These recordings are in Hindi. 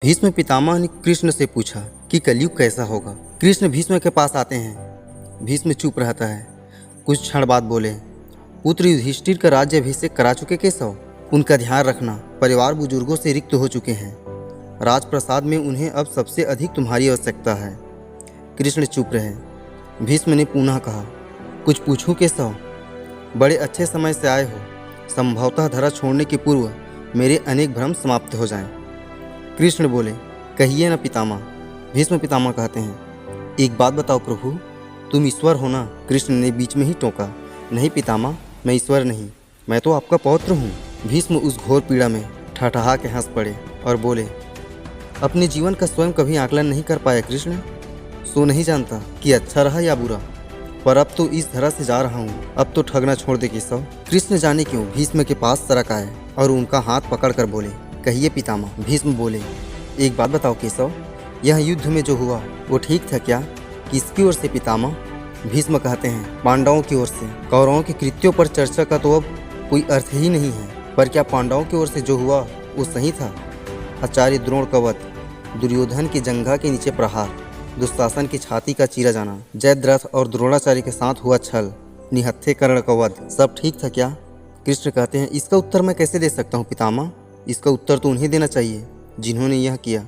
भीष्म पितामह ने कृष्ण से पूछा कि कलयुग कैसा होगा। कृष्ण भीष्म के पास आते हैं। भीष्म चुप रहता है। कुछ क्षण बाद बोले, पुत्र युधिष्ठिर का राज्याभिषेक करा चुके केशव, उनका ध्यान रखना, परिवार बुजुर्गों से रिक्त हो चुके हैं। राजप्रसाद में उन्हें अब सबसे अधिक तुम्हारी आवश्यकता है। कृष्ण चुप रहे। भीष्म ने पुनः कहा, कुछ पूछूं केशव? बड़े अच्छे समय से आए हो। संभवतः धरा छोड़ने के पूर्व मेरे अनेक भ्रम समाप्त हो जाएं। कृष्ण बोले, कहिए न पितामह। भीष्म पितामह कहते हैं, एक बात बताओ प्रभु, तुम ईश्वर हो ना? कृष्ण ने बीच में ही टोका, नहीं पितामह, मैं ईश्वर नहीं, मैं तो आपका पौत्र हूँ। भीष्म उस घोर पीड़ा में ठठहा के हंस पड़े और बोले, अपने जीवन का स्वयं कभी आकलन नहीं कर पाया कृष्ण, सो नहीं जानता कि अच्छा रहा या बुरा, पर अब तो इस धरा से जा रहा हूँ, अब तो ठगना छोड़ दे केशव। कृष्ण जाने क्यों भीष्म के पास सरक आए और उनका हाथ पकड़कर बोले, कहिए पितामह। भीष्म बोले, एक बात बताओ केशव, यह युद्ध में जो हुआ वो ठीक था क्या? किसकी ओर से पितामह? भीष्म कहते हैं, पांडवों की ओर से। कौरवों के कृत्यों पर चर्चा का तो अब कोई अर्थ ही नहीं है, पर क्या पांडवों की ओर से जो हुआ वो सही था? आचार्य द्रोण का वध, दुर्योधन की जंघा के नीचे प्रहार, दुशासन की छाती का चीरा जाना, जयद्रथ और द्रोणाचार्य के साथ हुआ छल, निहत्थे कर्ण का वध, सब ठीक था क्या? कृष्ण कहते हैं, इसका उत्तर मैं कैसे दे सकता हूँ पितामह? इसका उत्तर तो उन्हें देना चाहिए जिन्होंने यह किया।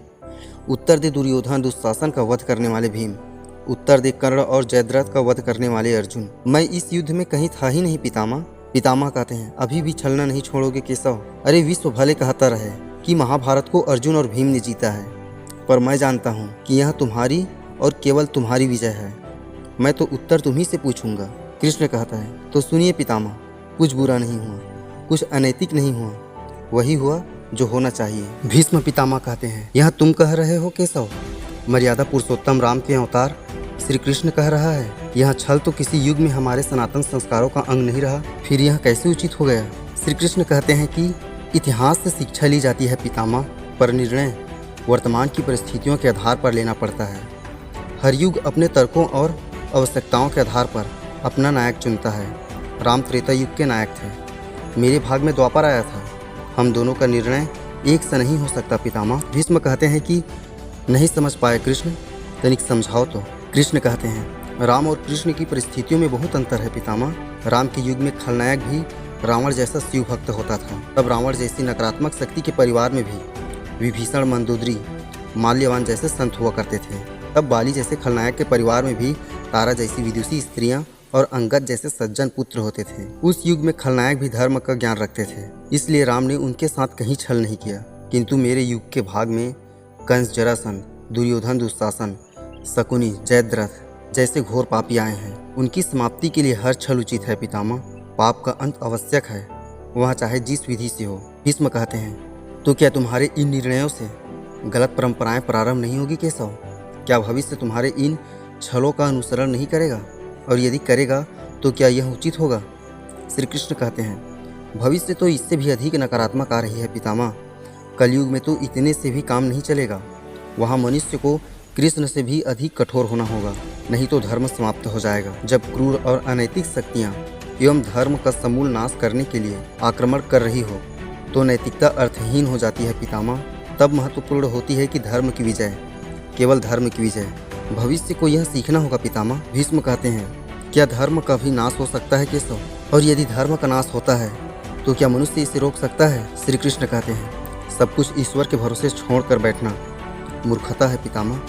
उत्तर दे दुर्योधन दुशासन का वध करने वाले भीम, उत्तर दे कर्ण और जयद्रथ का वध करने वाले अर्जुन। मैं इस युद्ध में कहीं था ही नहीं पितामह। पितामह कहते हैं, अभी भी छलना नहीं छोड़ोगे केशव? अरे विश्व भले कहता रहे कि महाभारत को अर्जुन और भीम ने जीता है, पर मैं जानता हूँ कि यह तुम्हारी और केवल तुम्हारी विजय है। मैं तो उत्तर तुम्ही से पूछूंगा। कृष्ण कहता है, तो सुनिए पितामह, कुछ बुरा नहीं हुआ, कुछ अनैतिक नहीं हुआ, वही हुआ जो होना चाहिए। भीष्म पितामह कहते हैं, यह तुम कह रहे हो केशव? मर्यादा पुरुषोत्तम राम के अवतार श्री कृष्ण कह रहा है, यह छल तो किसी युग में हमारे सनातन संस्कारों का अंग नहीं रहा, फिर यह कैसे उचित हो गया? श्री कृष्ण कहते हैं कि इतिहास से शिक्षा ली जाती है पितामह, पर निर्णय वर्तमान की परिस्थितियों के आधार पर लेना पड़ता है। हर युग अपने तर्कों और आवश्यकताओं के आधार पर अपना नायक चुनता है। राम त्रेता युग के नायक थे, मेरे भाग में द्वापर आया था। हम दोनों का निर्णय एक सा नहीं हो सकता पितामह। भीष्म कहते हैं कि नहीं समझ पाए कृष्ण, तनिक समझाओ तो। कृष्ण कहते हैं, राम और कृष्ण की परिस्थितियों में बहुत अंतर है पितामह। राम के युग में खलनायक भी रावण जैसा शिव भक्त होता था, तब रावण जैसी नकारात्मक शक्ति के परिवार में भी विभीषण, मंदोदरी, माल्यवान जैसे संत हुआ करते थे। तब बाली जैसे खलनायक के परिवार में भी तारा जैसी विदुषी स्त्रियां और अंगद जैसे सज्जन पुत्र होते थे। उस युग में खलनायक भी धर्म का ज्ञान रखते थे, इसलिए राम ने उनके साथ कहीं छल नहीं किया। किंतु मेरे युग के भाग में कंस, जरासंध, दुर्योधन, दुशासन, शकुनी, जयद्रथ जैसे घोर पापी आए हैं। उनकी समाप्ति के लिए हर छल उचित है पितामह। पाप का अंत आवश्यक है, वह चाहे जिस विधि से हो। भीष्म कहते हैं, तो क्या तुम्हारे इन निर्णयों से गलत परंपराएं प्रारंभ नहीं होगी केशव? क्या भविष्य तुम्हारे इन छलों का अनुसरण नहीं करेगा? और यदि करेगा तो क्या यह उचित होगा? श्री कृष्ण कहते हैं, भविष्य तो इससे भी अधिक नकारात्मक आ रही है पितामह। कलयुग में तो इतने से भी काम नहीं चलेगा, वहाँ मनुष्य को कृष्ण से भी अधिक कठोर होना होगा, नहीं तो धर्म समाप्त हो जाएगा। जब क्रूर और अनैतिक शक्तियाँ एवं धर्म का समूल नाश करने के लिए आक्रमण कर रही हो तो नैतिकता अर्थहीन हो जाती है पितामह। तब महत्वपूर्ण होती है कि धर्म की विजय, केवल धर्म की विजय। भविष्य को यह सीखना होगा पितामह। भीष्म कहते हैं, क्या धर्म का भी नाश हो सकता है केशव? और यदि धर्म का नाश होता है तो क्या मनुष्य इसे रोक सकता है? श्री कृष्ण कहते हैं, सब कुछ ईश्वर के भरोसे छोड़कर बैठना मूर्खता है पितामह।